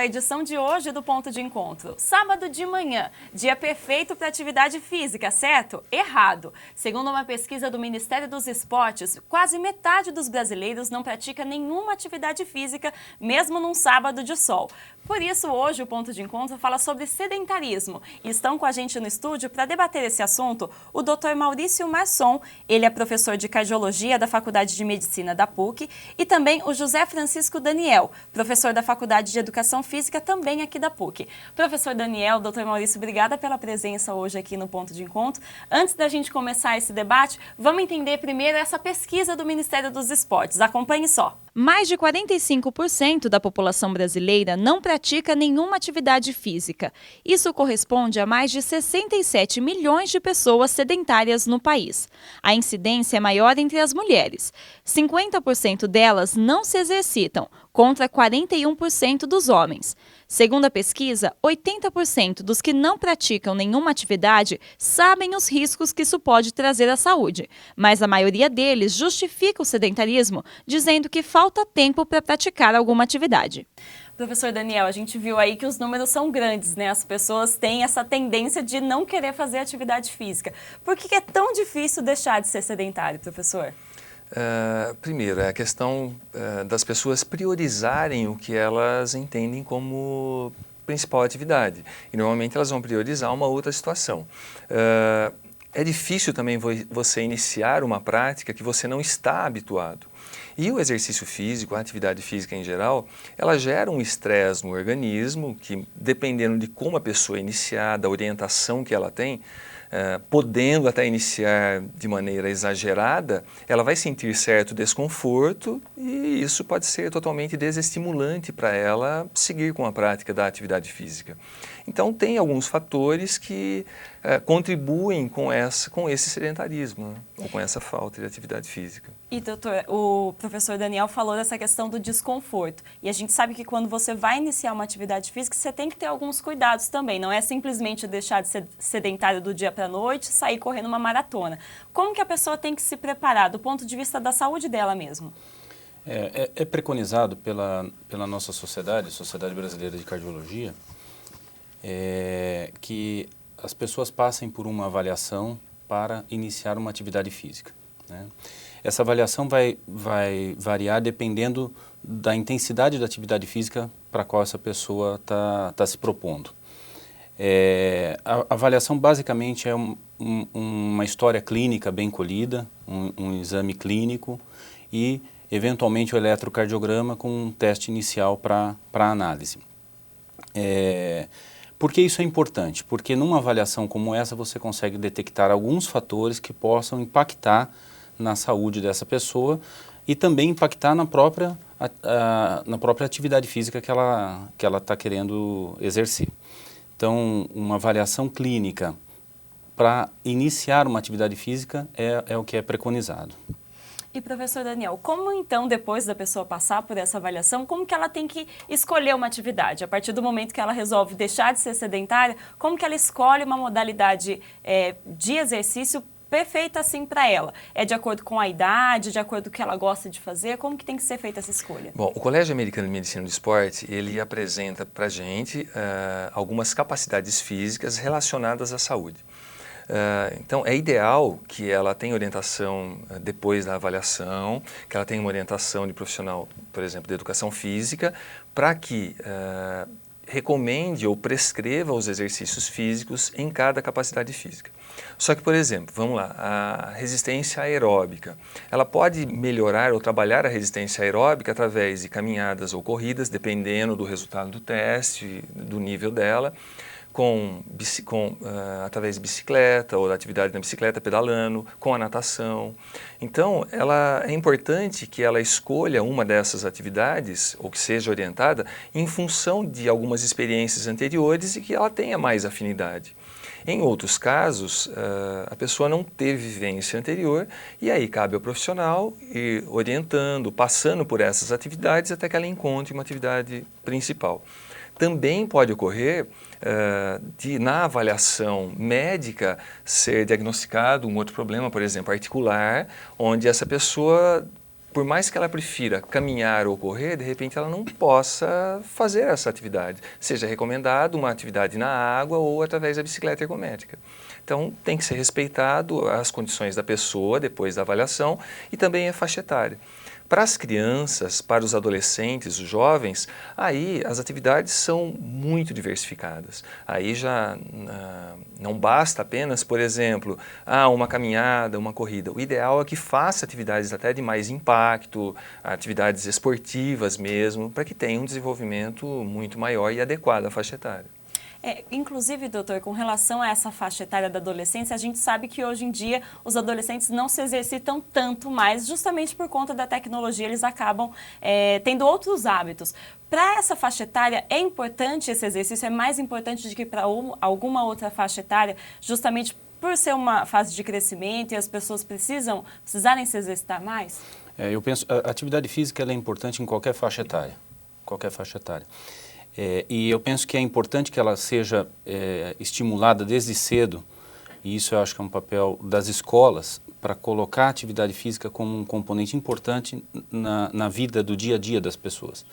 edição de hoje do Ponto de Encontro. Sábado de manhã, dia perfeito para atividade física, certo? Errado. Segundo uma pesquisa do Ministério dos Esportes, quase metade dos brasileiros não pratica nenhuma atividade física, mesmo num sábado de sol. Por isso, hoje o Ponto de Encontro fala sobre sedentarismo. E estão com a gente no estúdio para debater esse assunto o Dr. Maurício Marçom, ele é professor de Cardiologia da Faculdade de Medicina da PUC, e também o José Francisco Daniel, professor da Faculdade de Educação Física, também aqui da PUC. Professor Daniel, Dr. Maurício, obrigada pela presença hoje aqui no Ponto de Encontro. Antes da gente começar esse debate, vamos entender primeiro essa pesquisa do Ministério dos Esportes. Acompanhe só. Mais de 45% da população brasileira não pratica nenhuma atividade física. Isso corresponde a mais de 67 milhões de pessoas sedentárias no país. A incidência é maior entre as mulheres. 50% delas não se exercitam, contra 41% dos homens. Segundo a pesquisa, 80% dos que não praticam nenhuma atividade sabem os riscos que isso pode trazer à saúde, mas a maioria deles justifica o sedentarismo dizendo que falta tempo para praticar alguma atividade. Professor Daniel, a gente viu aí que os números são grandes, né? As pessoas têm essa tendência de não querer fazer atividade física. Por que é tão difícil deixar de ser sedentário, professor? Primeiro, é a questão das pessoas priorizarem o que elas entendem como principal atividade. E normalmente elas vão priorizar uma outra situação. É difícil também você iniciar uma prática que você não está habituado. E o exercício físico, a atividade física em geral, ela gera um estresse no organismo que, dependendo de como a pessoa iniciar, da orientação que ela tem, podendo até iniciar de maneira exagerada, ela vai sentir certo desconforto e isso pode ser totalmente desestimulante para ela seguir com a prática da atividade física. Então, tem alguns fatores que contribuem com esse sedentarismo, né? Ou com essa falta de atividade física. E, doutor, o professor Daniel falou dessa questão do desconforto. E a gente sabe que quando você vai iniciar uma atividade física, você tem que ter alguns cuidados também. Não é simplesmente deixar de ser sedentário do dia para a noite e sair correndo uma maratona. Como que a pessoa tem que se preparar do ponto de vista da saúde dela mesmo? É preconizado pela nossa Sociedade Brasileira de Cardiologia, que as pessoas passem por uma avaliação para iniciar uma atividade física, né? Essa avaliação vai variar dependendo da intensidade da atividade física para a qual essa pessoa está se propondo. A avaliação basicamente é uma história clínica bem colhida, um exame clínico e eventualmente o eletrocardiograma com um teste inicial para análise. Por que isso é importante? Porque numa avaliação como essa você consegue detectar alguns fatores que possam impactar na saúde dessa pessoa e também impactar na própria atividade física que ela está querendo exercer. Então, uma avaliação clínica para iniciar uma atividade física é o que é preconizado. E, professor Daniel, como então, depois da pessoa passar por essa avaliação, como que ela tem que escolher uma atividade? A partir do momento que ela resolve deixar de ser sedentária, como que ela escolhe uma modalidade de exercício perfeita assim para ela? É de acordo com a idade, de acordo com o que ela gosta de fazer? Como que tem que ser feita essa escolha? Bom, o Colégio Americano de Medicina do Esporte, ele apresenta para a gente algumas capacidades físicas relacionadas à saúde. Então, é ideal que ela tenha orientação depois da avaliação, que ela tenha uma orientação de profissional, por exemplo, de educação física, para que recomende ou prescreva os exercícios físicos em cada capacidade física. Só que, por exemplo, vamos lá, a resistência aeróbica, ela pode melhorar ou trabalhar a resistência aeróbica através de caminhadas ou corridas, dependendo do resultado do teste, do nível dela, através de bicicleta ou da atividade na bicicleta, pedalando, com a natação. Então, é importante que ela escolha uma dessas atividades, ou que seja orientada, em função de algumas experiências anteriores e que ela tenha mais afinidade. Em outros casos, a pessoa não teve vivência anterior e aí cabe ao profissional ir orientando, passando por essas atividades até que ela encontre uma atividade principal. Também pode ocorrer na avaliação médica ser diagnosticado um outro problema, por exemplo, articular, onde essa pessoa por mais que ela prefira caminhar ou correr, de repente ela não possa fazer essa atividade. Seja recomendado uma atividade na água ou através da bicicleta ergométrica. Então, tem que ser respeitado as condições da pessoa depois da avaliação e também a faixa etária. Para as crianças, para os adolescentes, os jovens, aí as atividades são muito diversificadas. Aí já não basta apenas, por exemplo, uma caminhada, uma corrida. O ideal é que faça atividades até de mais impacto, atividades esportivas mesmo, para que tenha um desenvolvimento muito maior e adequado à faixa etária. Inclusive, doutor, com relação a essa faixa etária da adolescência, a gente sabe que hoje em dia os adolescentes não se exercitam tanto mais, justamente por conta da tecnologia, eles acabam tendo outros hábitos. Para essa faixa etária, é importante esse exercício, é mais importante do que para alguma outra faixa etária, justamente por ser uma fase de crescimento e as pessoas precisarem se exercitar mais? Eu penso que a atividade física ela é importante em qualquer faixa etária. E eu penso que é importante que ela seja estimulada desde cedo, e isso eu acho que é um papel das escolas, para colocar a atividade física como um componente importante na vida do dia a dia das pessoas.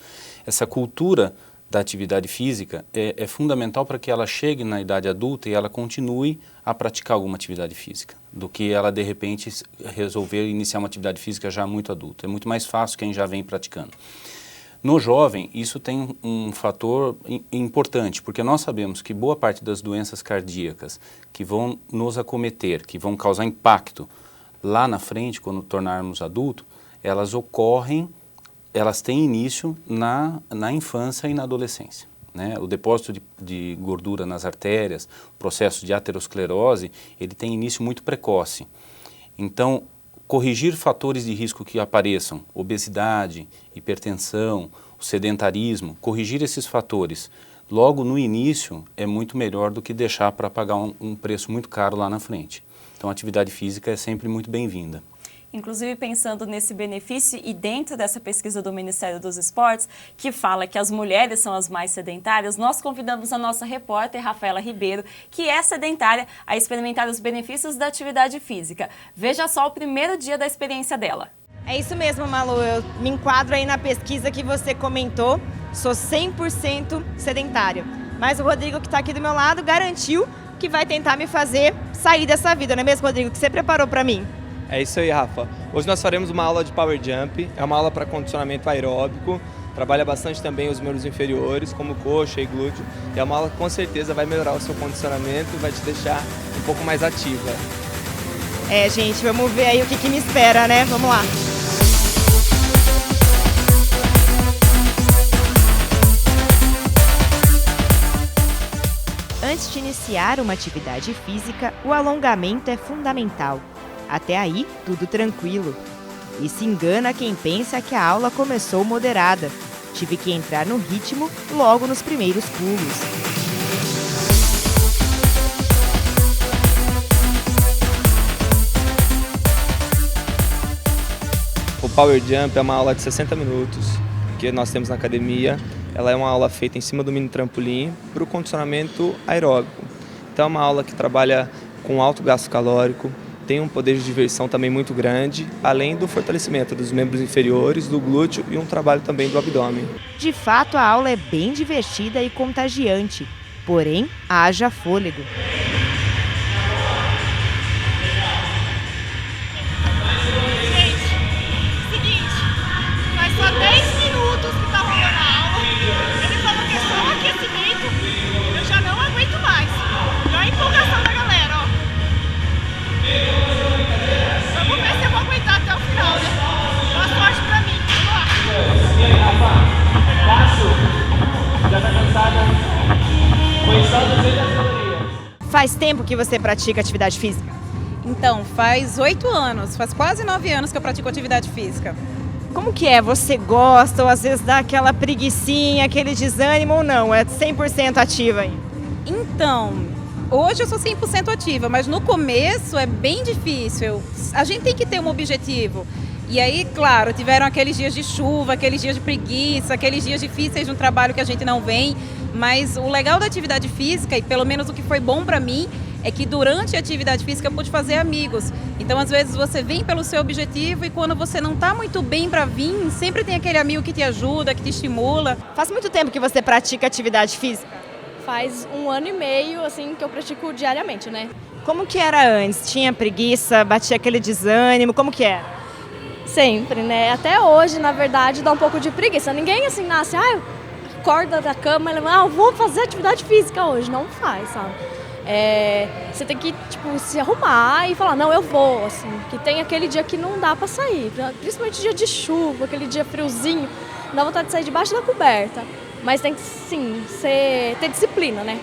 Essa cultura da atividade física é fundamental para que ela chegue na idade adulta e ela continue a praticar alguma atividade física, do que ela de repente resolver iniciar uma atividade física já muito adulta. É muito mais fácil quem já vem praticando. No jovem, isso tem um fator importante, porque nós sabemos que boa parte das doenças cardíacas que vão nos acometer, que vão causar impacto lá na frente, quando tornarmos adultos, elas têm início na infância e na adolescência, né? O depósito de gordura nas artérias, o processo de aterosclerose, ele tem início muito precoce. Então, corrigir fatores de risco que apareçam, obesidade, hipertensão, o sedentarismo, corrigir esses fatores logo no início é muito melhor do que deixar para pagar um preço muito caro lá na frente. Então a atividade física é sempre muito bem-vinda. Inclusive pensando nesse benefício e dentro dessa pesquisa do Ministério dos Esportes, que fala que as mulheres são as mais sedentárias, nós convidamos a nossa repórter, Rafaela Ribeiro, que é sedentária, a experimentar os benefícios da atividade física. Veja só o primeiro dia da experiência dela. É isso mesmo, Malu, eu me enquadro aí na pesquisa que você comentou, sou 100% sedentária. Mas o Rodrigo, que está aqui do meu lado, garantiu que vai tentar me fazer sair dessa vida, não é mesmo, Rodrigo? Que você preparou para mim? É isso aí, Rafa. Hoje nós faremos uma aula de Power Jump, é uma aula para condicionamento aeróbico, trabalha bastante também os membros inferiores, como coxa e glúteo, e é uma aula que com certeza vai melhorar o seu condicionamento e vai te deixar um pouco mais ativa. Gente, vamos ver aí o que me espera, né? Vamos lá. Antes de iniciar uma atividade física, o alongamento é fundamental. Até aí, tudo tranquilo. E se engana quem pensa que a aula começou moderada. Tive que entrar no ritmo logo nos primeiros pulos. O Power Jump é uma aula de 60 minutos que nós temos na academia. Ela é uma aula feita em cima do mini trampolim para o condicionamento aeróbico. Então é uma aula que trabalha com alto gasto calórico, tem um poder de diversão também muito grande, além do fortalecimento dos membros inferiores, do glúteo e um trabalho também do abdômen. De fato, a aula é bem divertida e contagiante, porém, haja fôlego. Faz tempo que você pratica atividade física? Então, faz 8 anos, faz quase 9 anos que eu pratico atividade física. Como que é? Você gosta ou às vezes dá aquela preguicinha, aquele desânimo ou não? É 100% ativa aí? Então, hoje eu sou 100% ativa, mas no começo é bem difícil. A gente tem que ter um objetivo. E aí, claro, tiveram aqueles dias de chuva, aqueles dias de preguiça, aqueles dias difíceis no trabalho que a gente não vem. Mas o legal da atividade física, e pelo menos o que foi bom para mim, é que durante a atividade física eu pude fazer amigos. Então, às vezes, você vem pelo seu objetivo e quando você não está muito bem para vir, sempre tem aquele amigo que te ajuda, que te estimula. Faz muito tempo que você pratica atividade física? Faz 1 ano e meio, assim, que eu pratico diariamente, né? Como que era antes? Tinha preguiça, batia aquele desânimo, como que era? Sempre, né? Até hoje, na verdade, dá um pouco de preguiça. Ninguém, assim, nasce, acorda da cama e lembra, vou fazer atividade física hoje. Não faz, sabe? Você tem que, tipo, se arrumar e falar, não, eu vou, assim. Que tem aquele dia que não dá pra sair, principalmente dia de chuva, aquele dia friozinho, dá vontade de sair debaixo da coberta. Mas tem que, sim, ter disciplina, né,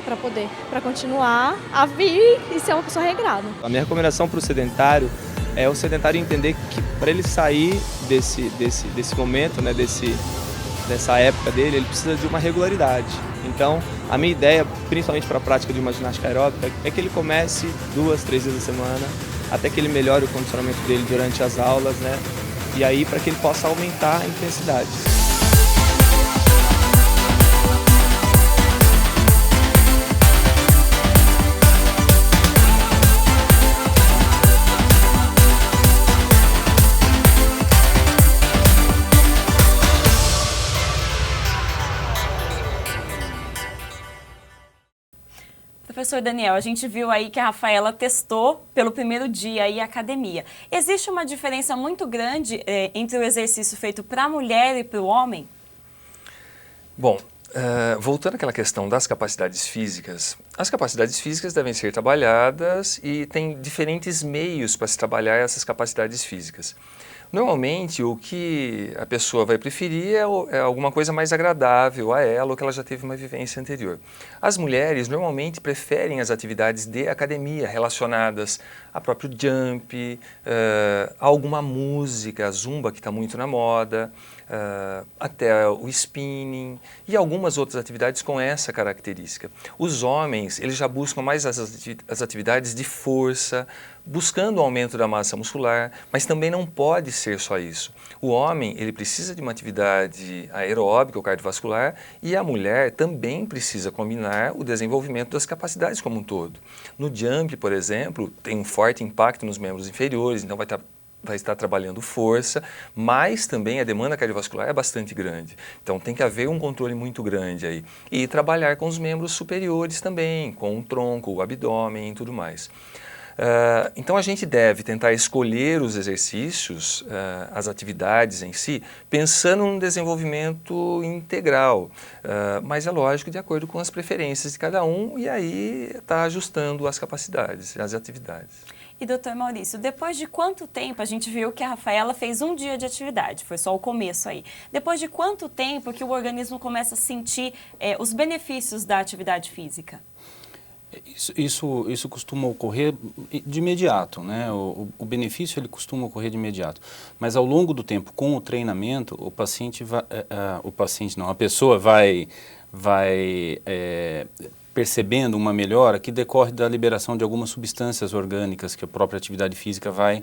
para continuar a vir e ser uma pessoa regrada. A minha recomendação para o sedentário é o sedentário entender que para ele sair desse momento, né, dessa época dele, ele precisa de uma regularidade. Então, a minha ideia, principalmente para a prática de uma ginástica aeróbica, é que ele comece 2, 3 vezes a semana, até que ele melhore o condicionamento dele durante as aulas, né, e aí para que ele possa aumentar a intensidade. Professor Daniel, a gente viu aí que a Rafaela testou pelo primeiro dia aí a academia. Existe uma diferença muito grande entre o exercício feito para a mulher e para o homem? Bom, voltando àquela questão das capacidades físicas, as capacidades físicas devem ser trabalhadas e tem diferentes meios para se trabalhar essas capacidades físicas. Normalmente, o que a pessoa vai preferir é alguma coisa mais agradável a ela ou que ela já teve uma vivência anterior. As mulheres normalmente preferem as atividades de academia relacionadas a próprio jump, a alguma música, a zumba que está muito na moda, até o spinning e algumas outras atividades com essa característica. Os homens, eles já buscam mais as atividades de força, buscando o aumento da massa muscular, mas também não pode ser só isso. O homem, ele precisa de uma atividade aeróbica ou cardiovascular e a mulher também precisa combinar o desenvolvimento das capacidades como um todo. No jump, por exemplo, tem um forte impacto nos membros inferiores, então vai estar trabalhando força, mas também a demanda cardiovascular é bastante grande. Então tem que haver um controle muito grande aí. E trabalhar com os membros superiores também, com o tronco, o abdômen e tudo mais. Então a gente deve tentar escolher os exercícios, as atividades em si, pensando num desenvolvimento integral, mas é lógico de acordo com as preferências de cada um e aí está ajustando as capacidades, as atividades. E doutor Maurício, depois de quanto tempo, a gente viu que a Rafaela fez 1 dia de atividade, foi só o começo aí. Depois de quanto tempo que o organismo começa a sentir os benefícios da atividade física? Isso costuma ocorrer de imediato, né? O benefício ele costuma ocorrer de imediato, mas ao longo do tempo, com o treinamento, a pessoa vai percebendo uma melhora que decorre da liberação de algumas substâncias orgânicas que a própria atividade física vai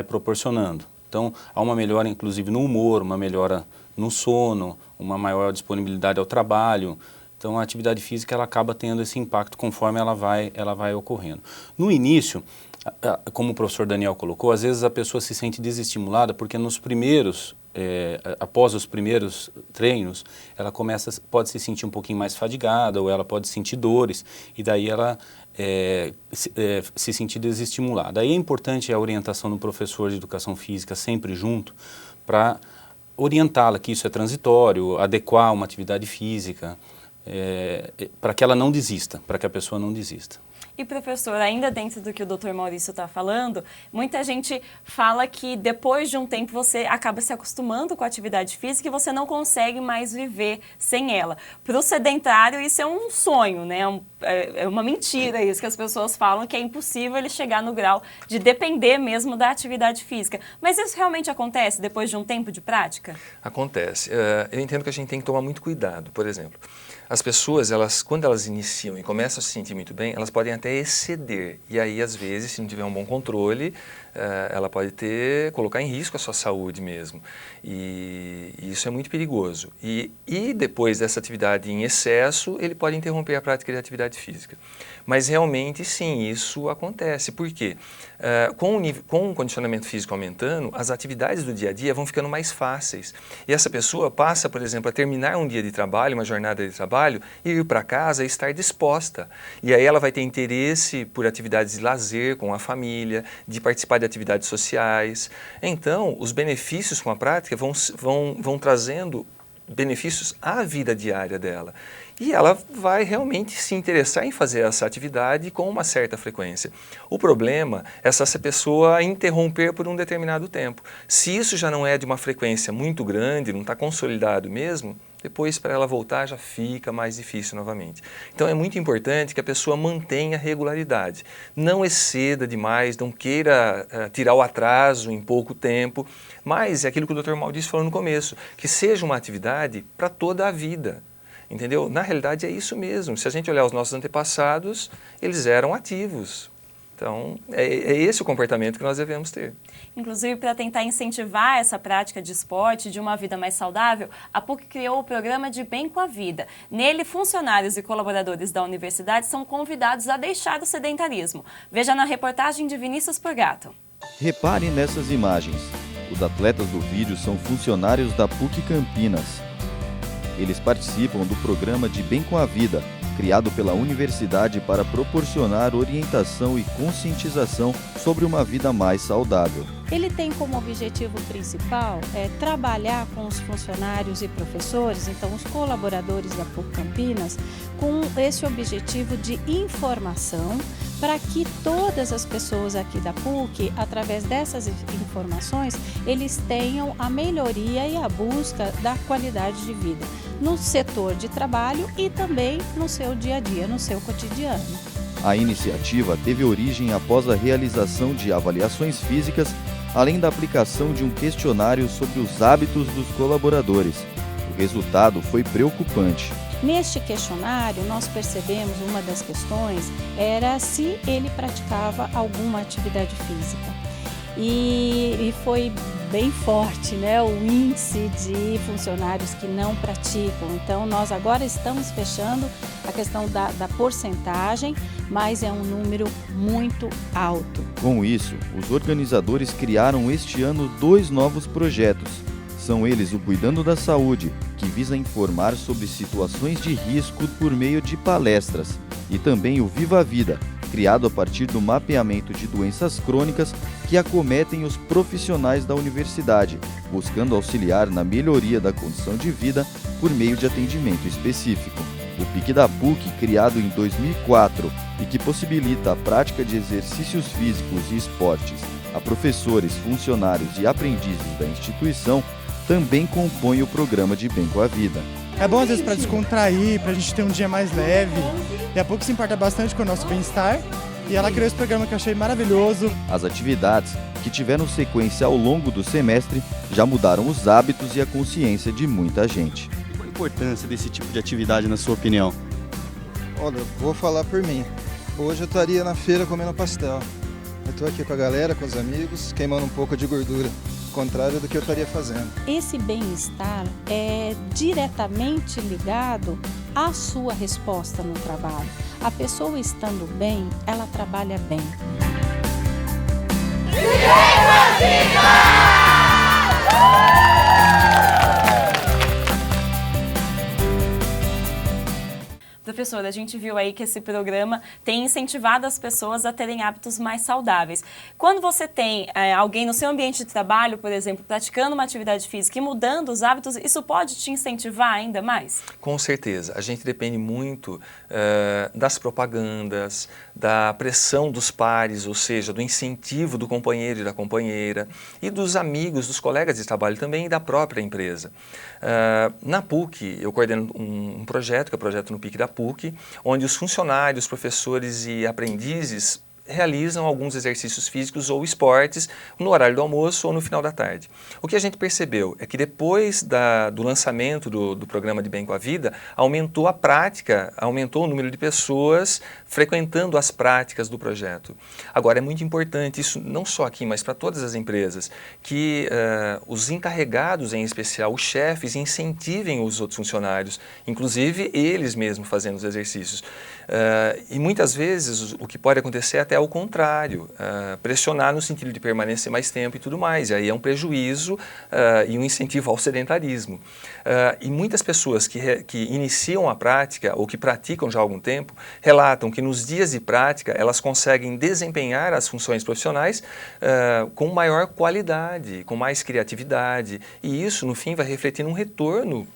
proporcionando. Então, há uma melhora inclusive no humor, uma melhora no sono, uma maior disponibilidade ao trabalho. Então, a atividade física ela acaba tendo esse impacto conforme ela vai ocorrendo. No início, como o professor Daniel colocou, às vezes a pessoa se sente desestimulada porque após os primeiros treinos, ela pode se sentir um pouquinho mais fadigada ou ela pode sentir dores e daí ela se sentir desestimulada. Aí é importante a orientação do professor de educação física sempre junto para orientá-la que isso é transitório, adequar uma atividade física, para que ela não desista, para que a pessoa não desista. E professor, ainda dentro do que o Dr. Maurício está falando, muita gente fala que depois de um tempo você acaba se acostumando com a atividade física e você não consegue mais viver sem ela. Para o sedentário isso é um sonho, né? É uma mentira isso que as pessoas falam, que é impossível ele chegar no grau de depender mesmo da atividade física. Mas isso realmente acontece depois de um tempo de prática? Acontece. Eu entendo que a gente tem que tomar muito cuidado. Por exemplo, as pessoas, quando elas iniciam e começam a se sentir muito bem, elas podem até exceder. E aí, às vezes, se não tiver um bom controle, ela pode colocar em risco a sua saúde mesmo. E isso é muito perigoso. E depois dessa atividade em excesso, ele pode interromper a prática de atividade física. Mas realmente, sim, isso acontece. Por quê? Com o condicionamento físico aumentando, as atividades do dia a dia vão ficando mais fáceis. E essa pessoa passa, por exemplo, a terminar um dia de trabalho, uma jornada de trabalho, e ir para casa e estar disposta. E aí ela vai ter interesse por atividades de lazer com a família, de participar de atividades sociais. Então, os benefícios com a prática vão trazendo benefícios à vida diária dela. E ela vai realmente se interessar em fazer essa atividade com uma certa frequência. O problema é essa pessoa interromper por um determinado tempo. Se isso já não é de uma frequência muito grande, não está consolidado mesmo, depois para ela voltar já fica mais difícil novamente. Então é muito importante que a pessoa mantenha regularidade. Não exceda demais, não queira tirar o atraso em pouco tempo, mas é aquilo que o Dr. Maurício falou no começo, que seja uma atividade para toda a vida. Entendeu? Na realidade é isso mesmo. Se a gente olhar os nossos antepassados, eles eram ativos. Então, é esse o comportamento que nós devemos ter. Inclusive, para tentar incentivar essa prática de esporte, de uma vida mais saudável, a PUC criou o programa de Bem com a Vida. Nele, funcionários e colaboradores da universidade são convidados a deixar o sedentarismo. Veja na reportagem de Vinícius Porgato. Repare nessas imagens. Os atletas do vídeo são funcionários da PUC Campinas. Eles participam do programa de Bem com a Vida, criado pela universidade para proporcionar orientação e conscientização sobre uma vida mais saudável. Ele tem como objetivo principal trabalhar com os funcionários e professores, então os colaboradores da PUC Campinas, com esse objetivo de informação para que todas as pessoas aqui da PUC, através dessas informações, eles tenham a melhoria e a busca da qualidade de vida no setor de trabalho e também no seu dia a dia, no seu cotidiano. A iniciativa teve origem após a realização de avaliações físicas, além da aplicação de um questionário sobre os hábitos dos colaboradores. O resultado foi preocupante. Neste questionário, nós percebemos uma das questões era se ele praticava alguma atividade física. E foi bem forte, né, o índice de funcionários que não praticam. Então, nós agora estamos fechando a questão da porcentagem, mas é um número muito alto. Com isso, os organizadores criaram este ano 2 novos projetos. São eles o Cuidando da Saúde, que visa informar sobre situações de risco por meio de palestras, e também o Viva a Vida, criado a partir do mapeamento de doenças crônicas que acometem os profissionais da universidade, buscando auxiliar na melhoria da condição de vida por meio de atendimento específico. O PIC da PUC, criado em 2004 e que possibilita a prática de exercícios físicos e esportes a professores, funcionários e aprendizes da instituição, também compõe o programa de Bem com a Vida. É bom às vezes para descontrair, para a gente ter um dia mais leve. E a PUC se importa bastante com o nosso bem-estar. E ela criou esse programa que eu achei maravilhoso. As atividades, que tiveram sequência ao longo do semestre, já mudaram os hábitos e a consciência de muita gente. Qual a importância desse tipo de atividade, na sua opinião? Olha, eu vou falar por mim. Hoje eu estaria na feira comendo pastel. Eu estou aqui com a galera, com os amigos, queimando um pouco de gordura. Contrário do que eu estaria fazendo. Esse bem-estar é diretamente ligado à sua resposta no trabalho. A pessoa estando bem, ela trabalha bem. Professora, a gente viu aí que esse programa tem incentivado as pessoas a terem hábitos mais saudáveis. Quando você tem alguém no seu ambiente de trabalho, por exemplo, praticando uma atividade física e mudando os hábitos, isso pode te incentivar ainda mais? Com certeza. A gente depende muito das propagandas, da pressão dos pares, ou seja, do incentivo do companheiro e da companheira, e dos amigos, dos colegas de trabalho também e da própria empresa. Na PUC, eu coordeno um projeto, que é o projeto no PIC da PUC, onde os funcionários, professores e aprendizes realizam alguns exercícios físicos ou esportes no horário do almoço ou no final da tarde. O que a gente percebeu é que depois do lançamento do programa de Bem com a Vida, aumentou a prática, aumentou o número de pessoas frequentando as práticas do projeto. Agora, é muito importante, isso não só aqui, mas para todas as empresas, que os encarregados, em especial os chefes, incentivem os outros funcionários, inclusive eles mesmos fazendo os exercícios. E muitas vezes o que pode acontecer é até o contrário, pressionar no sentido de permanecer mais tempo e tudo mais, e aí é um prejuízo e um incentivo ao sedentarismo. E muitas pessoas que iniciam a prática ou que praticam já há algum tempo, relatam que nos dias de prática elas conseguem desempenhar as funções profissionais com maior qualidade, com mais criatividade, e isso no fim vai refletir num retorno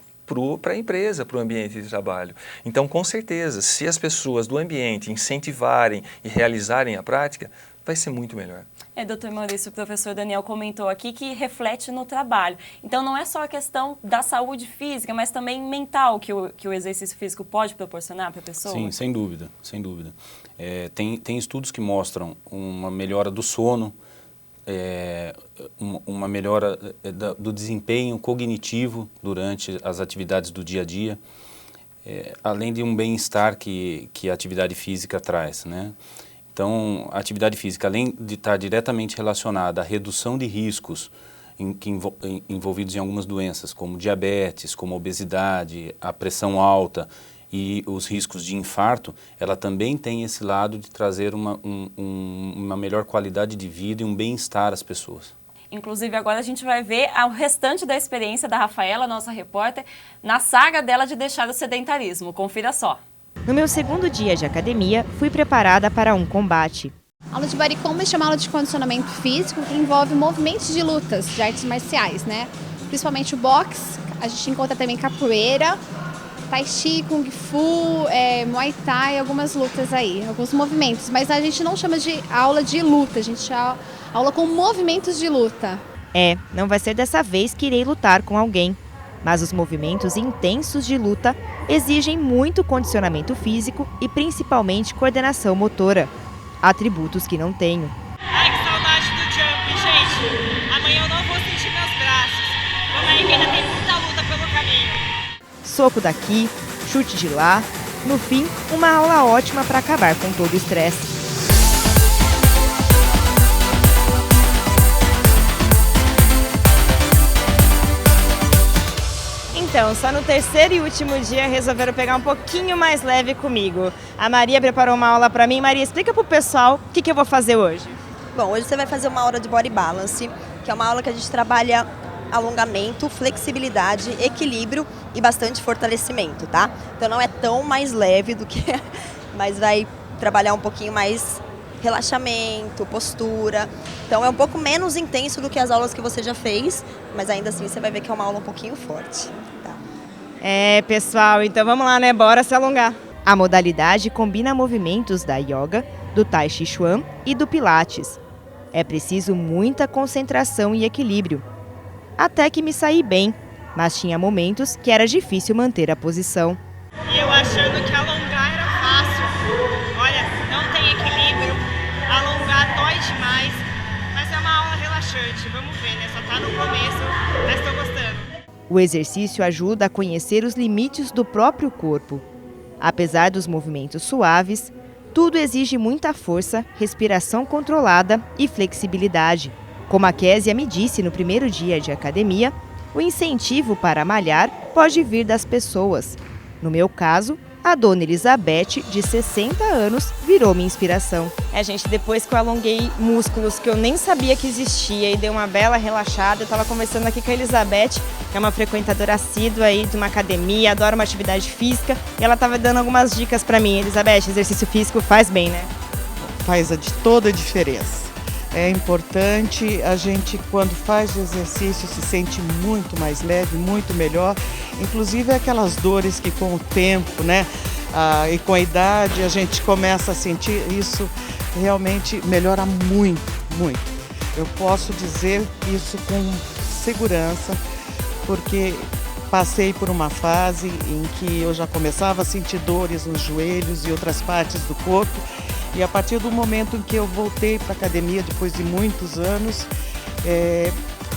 para a empresa, para o ambiente de trabalho. Então, com certeza, se as pessoas do ambiente incentivarem e realizarem a prática, vai ser muito melhor. Doutor Maurício, o professor Daniel comentou aqui que reflete no trabalho. Então, não é só a questão da saúde física, mas também mental que o exercício físico pode proporcionar para a pessoa? Sim, sem dúvida, sem dúvida. Tem estudos que mostram uma melhora do sono, uma melhora do desempenho cognitivo durante as atividades do dia a dia, além de um bem-estar que a atividade física traz, né? Então, a atividade física, além de estar diretamente relacionada à redução de riscos envolvidos em algumas doenças, como diabetes, como obesidade, a pressão alta e os riscos de infarto, ela também tem esse lado de trazer uma melhor qualidade de vida e um bem-estar às pessoas. Inclusive, agora a gente vai ver o restante da experiência da Rafaela, nossa repórter, na saga dela de deixar o sedentarismo. Confira só. No meu segundo dia de academia, fui preparada para um combate. A aula de Body Combat é uma aula de condicionamento físico que envolve movimentos de lutas, de artes marciais, né? Principalmente o boxe, a gente encontra também capoeira, Tai Chi, Kung Fu, Muay Thai, algumas lutas aí, alguns movimentos. Mas a gente não chama de aula de luta, a gente chama aula com movimentos de luta. Não vai ser dessa vez que irei lutar com alguém. Mas os movimentos intensos de luta exigem muito condicionamento físico e principalmente coordenação motora. Atributos que não tenho. Ai, que saudade do jump, gente. Amanhã eu não vou sentir meus braços. Vamos aí que ainda tem muita luta pelo caminho. Soco daqui, chute de lá. No fim, uma aula ótima para acabar com todo o estresse. Então, só no terceiro e último dia resolveram pegar um pouquinho mais leve comigo. A Maria preparou uma aula para mim. Maria, explica pro pessoal o que eu vou fazer hoje. Bom, hoje você vai fazer uma aula de Body Balance, que é uma aula que a gente trabalha alongamento, flexibilidade, equilíbrio e bastante fortalecimento, tá? Então não é tão mais leve do que... mas vai trabalhar um pouquinho mais relaxamento, postura. Então é um pouco menos intenso do que as aulas que você já fez, mas ainda assim você vai ver que é uma aula um pouquinho forte. Pessoal, então vamos lá, né? Bora se alongar. A modalidade combina movimentos da yoga, do Tai Chi Chuan e do Pilates. É preciso muita concentração e equilíbrio. Até que me saí bem, mas tinha momentos que era difícil manter a posição. E eu achando que alongar era fácil. Olha, não tem equilíbrio, alongar dói demais, mas é uma aula relaxante. Vamos ver, né? Só tá no começo, mas estou gostando. O exercício ajuda a conhecer os limites do próprio corpo. Apesar dos movimentos suaves, tudo exige muita força, respiração controlada e flexibilidade. Como a Késia me disse no primeiro dia de academia, o incentivo para malhar pode vir das pessoas. No meu caso, a dona Elizabeth, de 60 anos, virou minha inspiração. Gente, depois que eu alonguei músculos que eu nem sabia que existia e dei uma bela relaxada, eu estava conversando aqui com a Elizabeth, que é uma frequentadora assídua aí de uma academia, adora uma atividade física, e ela estava dando algumas dicas para mim. Elizabeth, exercício físico faz bem, né? Faz toda a diferença. É importante, a gente quando faz exercício se sente muito mais leve, muito melhor. Inclusive aquelas dores que com o tempo, né, e com a idade a gente começa a sentir, isso realmente melhora muito, muito. Eu posso dizer isso com segurança, porque passei por uma fase em que eu já começava a sentir dores nos joelhos e outras partes do corpo. E a partir do momento em que eu voltei para a academia, depois de muitos anos,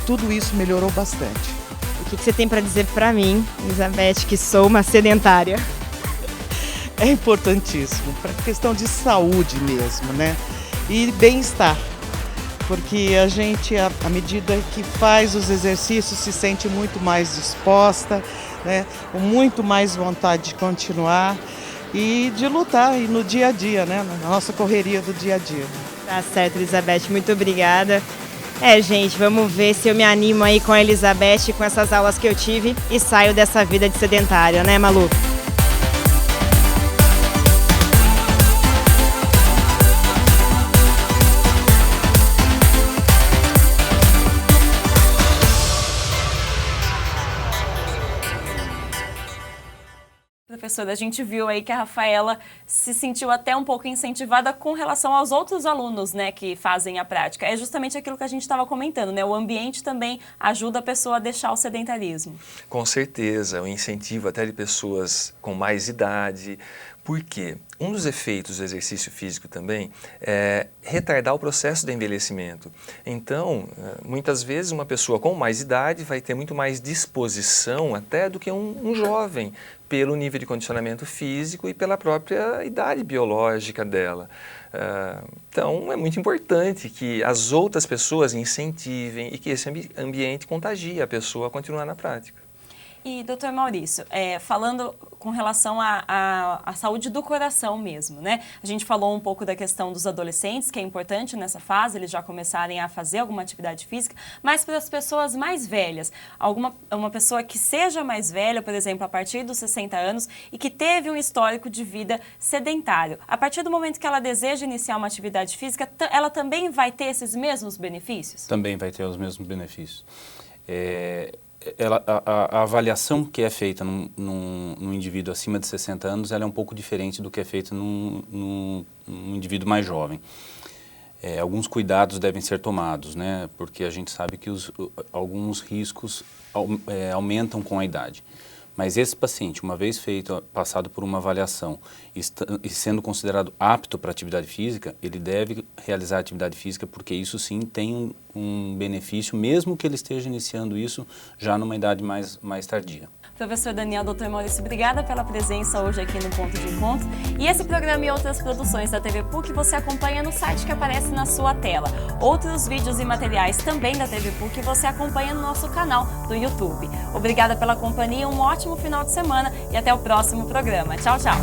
tudo isso melhorou bastante. O que você tem para dizer para mim, Elizabeth, que sou uma sedentária? É importantíssimo, para questão de saúde mesmo, né? E bem-estar, porque a gente, à medida que faz os exercícios, se sente muito mais disposta, né? Com muito mais vontade de continuar e de lutar e no dia a dia, né? Na nossa correria do dia a dia. Tá certo, Elizabeth, muito obrigada. Gente, vamos ver se eu me animo aí com a Elizabeth, com essas aulas que eu tive e saio dessa vida de sedentária, né, Malu? Professora, a gente viu aí que a Rafaela se sentiu até um pouco incentivada com relação aos outros alunos, né, que fazem a prática. É justamente aquilo que a gente estava comentando, né? O ambiente também ajuda a pessoa a deixar o sedentarismo. Com certeza, o incentivo até de pessoas com mais idade. Por quê? Um dos efeitos do exercício físico também é retardar o processo de envelhecimento. Então, muitas vezes uma pessoa com mais idade vai ter muito mais disposição até do que um jovem, pelo nível de condicionamento físico e pela própria idade biológica dela. Então, é muito importante que as outras pessoas incentivem e que esse ambiente contagie a pessoa a continuar na prática. E, doutor Maurício, falando com relação à saúde do coração mesmo, né? A gente falou um pouco da questão dos adolescentes, que é importante nessa fase, eles já começarem a fazer alguma atividade física, mas para as pessoas mais velhas, uma pessoa que seja mais velha, por exemplo, a partir dos 60 anos e que teve um histórico de vida sedentário, a partir do momento que ela deseja iniciar uma atividade física, ela também vai ter esses mesmos benefícios? Também vai ter os mesmos benefícios. A avaliação que é feita num indivíduo acima de 60 anos, ela é um pouco diferente do que é feita num indivíduo mais jovem. Alguns cuidados devem ser tomados, né? Porque a gente sabe que alguns riscos aumentam com a idade. Mas esse paciente, uma vez passado por uma avaliação e sendo considerado apto para atividade física, ele deve realizar atividade física porque isso sim tem um benefício, mesmo que ele esteja iniciando isso já numa idade mais tardia. Professor Daniel, doutor Maurício, obrigada pela presença hoje aqui no Ponto de Encontro. E esse programa e outras produções da TV PUC você acompanha no site que aparece na sua tela. Outros vídeos e materiais também da TV PUC você acompanha no nosso canal do YouTube. Obrigada pela companhia, um ótimo final de semana e até o próximo programa. Tchau, tchau!